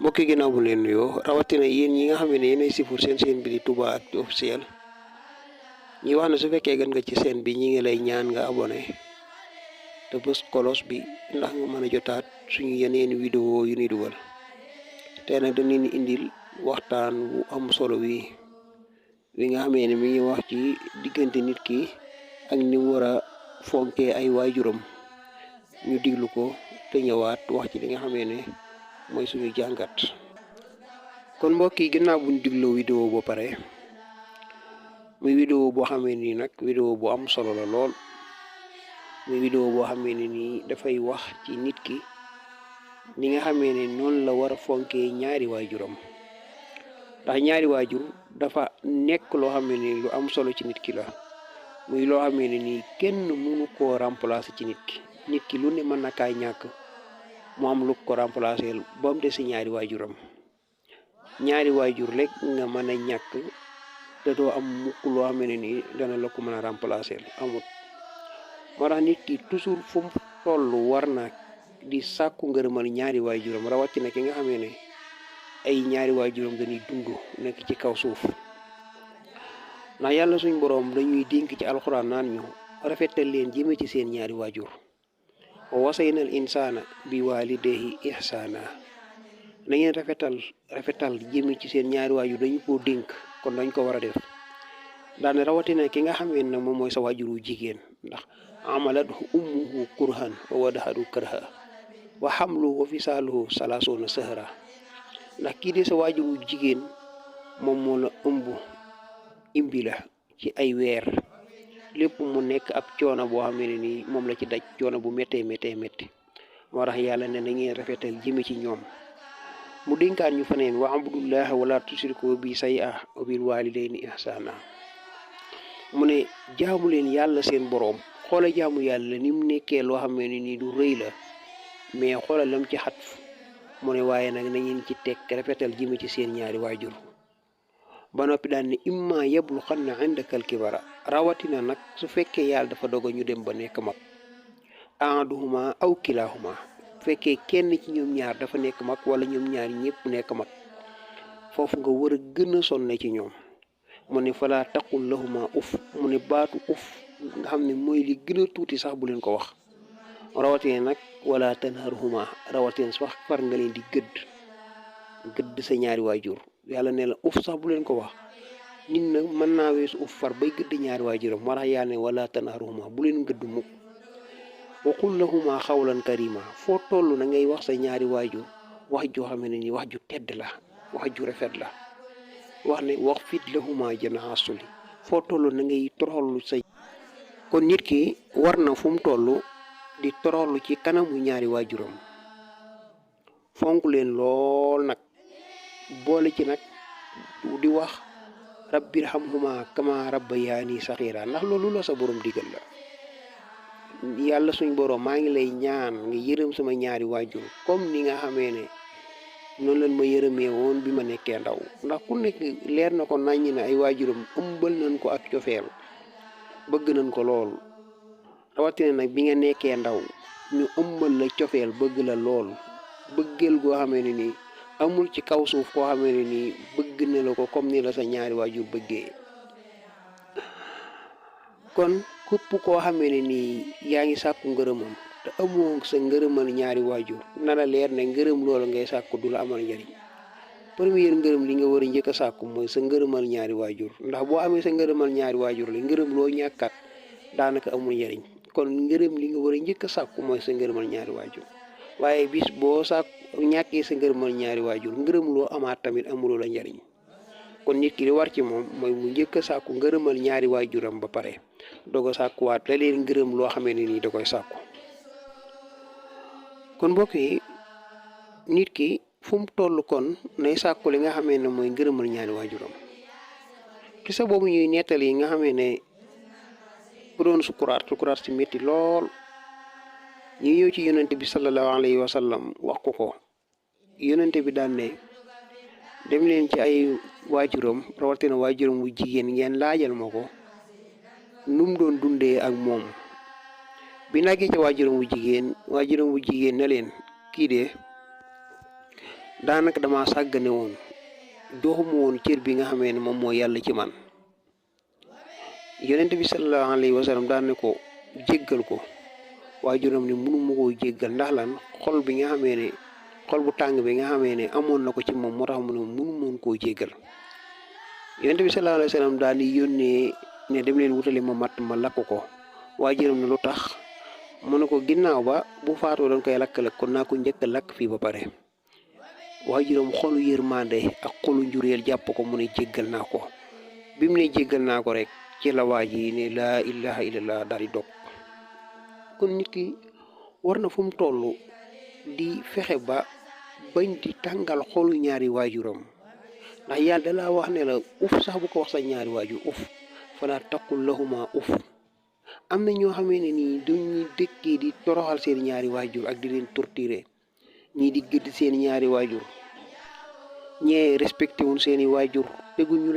mbokk yi ginnaaw bu leen nuyoo rawatina yéen ñi nga xam ne yéenay sifur seen bi di Touba Actu officiel ñi wax ne su fekkee gën nga ci seen bi ñi ngi lay ñaan nga abonné te bës kolos bi ndax nga mën a jotaat suñu yeneen vidéo yu ni dugal te nag dañu leen indil waxtaan bu am solo wi nga xamee ne mi ngi wax ci diggante nit ki ak ni mu war a fonkee ay waajuram ñu diglu ko te ñëwaat wax ci li nga xamee ne mooy suñu jàngat. kon mbokk yi ginnaaw buñ digloo vidéo ba pare muy vidéo boo xamee ni nag vidéo bu am solo la lool muy vidéo boo xamee ne nii dafay wax ci nit ki ni nga xamee ne noonu la war a fonkee ñaari waajuram ndax ñaari waajur dafa nekk loo xamee ni lu am solo ci nit ki la muy loo xamee ne nii kenn mënu koo remplacer ci nit ki lu ne mën na kaay ñàkk mu am lu ko remplacer ba mu des si ñaari waajuram ñaari waajur rek nga mën a ñàkk te doo am mukk loo xam ne nii dana la ko mën a remplacer amut. moo tax nit ki toujours fu mu toll war na di sàkku ngërëmal ñaari waajuram rawatina ki nga xamee ne ay ñaari waajuram dañuy dund nekk ci kaw suuf ndax yàlla suñ boroom dañuy dénk ci alxuraan naan ñu rafetal leen jëme ci seen ñaari waajur wa wasaynal insaana bi waalidayhi ihsaana na ngeen rafetal jëme ci seen ñaari waajur dañu koo dénk kon dañ ko war a def daane rawatina ki nga xamee ne moom mooy sa waajuru jigéen ndax amalathu ummuhu kurhan wa wadahadu karha wa hamluhu wa fisaaluhu salaasuuna sahra ndax kii de sa waajuru jigéen moom moo la imbi la ci ay weer lépp mu nekk ab coono boo xam ne nii moom la ci daj coono bu méttee moo tax yàlla ne na ngeen rafetal jëme ci ñoom mu dénkaan ñu faneen wa abudullaha wala tusriku bi say'a wa bil walidayni ihsana mu ne jaamu leen yàlla seen boroom xoola jaamu yàlla ni mu nekkee loo xam ne nii du rëy la mais xoola lam ci xat mu ne waaye nag na ngeen ci tekk rafetal jëme ci seen ñaari waajur ba noppi daan ne imma yablughanna indaka al-kibara rawatina nag su fekkee yàlla dafa dogo ñu dem ba nekk mag ahaduhuma aw kilahuma fekkee kenn ci ñoom ñaar dafa nekk mag wala ñoom ñaar ñëpp nekk mag foofu nga war a gën a sonne ci ñoom mu ne fala taqul lahuma uf mu ne baatu uf nga xam ne mooy li gën a tuuti sax bu leen ko wax rawatina nag wala tanharhuma rawatina sax far nga leen di gëdd sa ñaari waajur yàlla ne la uf sax bu leen ko wax nit nag mën naa weesu uf far bay gëdd ñaari waajuram moo tax yàlla ne wala tanharhuma bu leen gëdd mukk wa qul lahuma xawlan karima foo toll na ngay wax sa ñaari waajur wax joo xam ne ni wax ju tedd la wax ju rafet la wax ne wax fit lahuma janaha suli foo toll na ngay toroxlu sa kon nit ki war na fu mu toll di toroxlu ci kanamu ñaari waajuram fonk leen lool nag boole ci nag di wax rabbirhamhuma kama rabbayaani saxiira ndax loolu la sa borom digal la yàlla suñ borom maa ngi lay ñaan nga yërëm sama ñaari waajur comme ni nga xamee ne noonu leen ma yërëmee woon bi ma nekkee ndaw ndax ku nekk leer na ko naññi ne ay waajuram ëmbal nañ ko ak cofeel bëgg nañ ko lool rawatina nag bi nga nekkee ndaw ñu ëmbal la cofeel bëgg la lool bëggeel goo xamee ne nii amul ci kaw suuf koo xamee ne nii bëgg na la ko comme ni la sa ñaari waajur bëggee kon képp koo xamee ne nii yaa ngi sàkku ngërëmam te amoo sa ngërëmal ñaari waajur na la leer ne ngërëm loolu ngay sàkku du la amal njariñ première ngërëm li nga war a njëkk a sàkku mooy sa ngërëmal ñaari waajur ndax boo amee sa ngërëmal ñaari waajur la ngërëm loo ñàkkat daanaka amul njariñ kon ngërëm li nga war a njëkk a sàkku mooy sa ngërëmal ñaari waajur waaye bis boo sàkku ñàkkee sa ngërëmal ñaari waajur ngërëm loo amaat tamit amuloo la njariñ kon nit ki li war ci moom mooy mu njëkk a sàkku ngërëmal ñaari waajuram ba pare doog a sàkkuwaat la leen ngërëm loo xamee ne nii da koy sàkku kon mbokk yi nit ki fu mu toll kon nay sàkku li nga xamee ne mooy ngërëmal ñaari waajuram ki sa boobu ñuy nettali yi nga xamee ne bu doon sukuraat ci métti lool ñu ñëw ci yonente bi sallallahu alayhi wa sallam wax ko yonente bi daan ne dem leen ci ay waajuram rawatina waajuram wu jigéen ngeen laajal ma ko nu mu doon dundee ak moom bi nàggee ca waajuram wu jigéen na leen kii de daanaka dama sàggane woon joxuma woon cër bi nga xamee ne moom moo yàlla ci man. yonent bi sallallahu alayhi wa sallam daan ne ko jéggal ko waajuram ni mënu ma koo jéggal ndax lan xol bi nga xamee ne xol bu tàng bi nga xamee ne amoon na ko ci moom moo tax mu ne mënu moon koo jéggal. yonent bi sallallahu alayhi wa sallam daal di yónnee ne dem leen wutali ma matt ma lakk ko waajuram ne lu tax mu ne ko ginnaaw ba bu faatoo doon koy lakk kon naa ko njëkk a lakk fii ba pare. waajuram xolu yërmande ak xolu njureel jàpp ko mu ne jéggal naa ko. bi mu ne jéggal naa ko rek ci la waa ji ne laa ilaha illallah daal di dog. kon nit ki war na fu mu toll di fexe ba bañ di tàngal xolu ñaari waajuram ndax yàlla da laa wax ne la uf sax bu ko wax sa ñaari waajur uf fala taqul lahuma uf. am na ñoo xamee ne nii duñu dëkkee di toroxal seen ñaari waajur ak di leen torturer ñii di gëdd seen ñaari waajur ñee respecté wuñ seeni waajur teguñu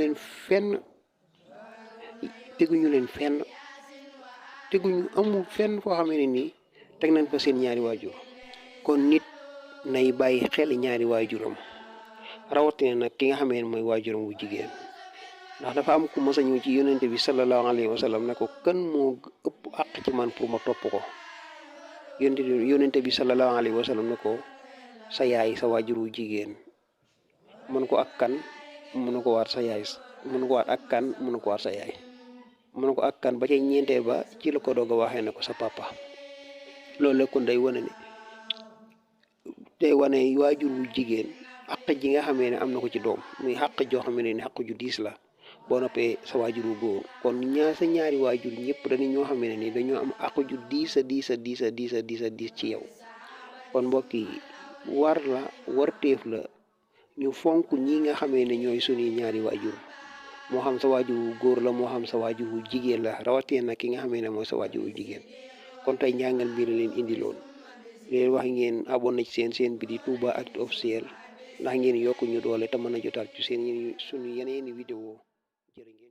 leen fenn amul fenn foo xamee ne nii teg nañ fa seen ñaari waajur. kon nit nay bàyyi xel ñaari waajuram rawatina nag ki nga xamee ne mooy waajuram wu jigéen ndax dafa am ku mës a ñëw ci yonente bi sallallahu alayhi wa sallam ne ko kan moo ëpp àq ci man pour ma topp ko. yonente bi sallallahu alayhi wa sallam ne ko sa yaay sa waajur wu jigéen. mun ko ak kan mun ko waat sa yaay mun ko waat ak kan mun ko waat sa yaay mun ko ak kan ba ca ñeenteel ba ci la ko doog a waxee ne ko sa papa. loolu la kon day wane waajur wu jigéen àq ji nga xamee ne am na ko ci doom muy àq joo xam ne àq ju diis la boo noppee sa waajur wu góor. kon sa ñaari waajur ñëpp dañu ñoo xam ne ni dañoo am àq ju diis a diis ci yow. kon mbokk yi warteef la ñu fonk ñi nga xamee ne ñooy suñuy ñaari waajur moo xam sa waajur wu góor la moo xam sa waajur wu jigéen la rawatina nag ki nga xamee ne mooy sa waajur wu jigéen. kon tey njàngal mbir leen indi loon leen wax ngeen abonné ci seen bi di Toubaactu officiel ndax ngeen yokk ñu doole te mën a jotaat ci suñu yeneeni vidéo jërë ngeen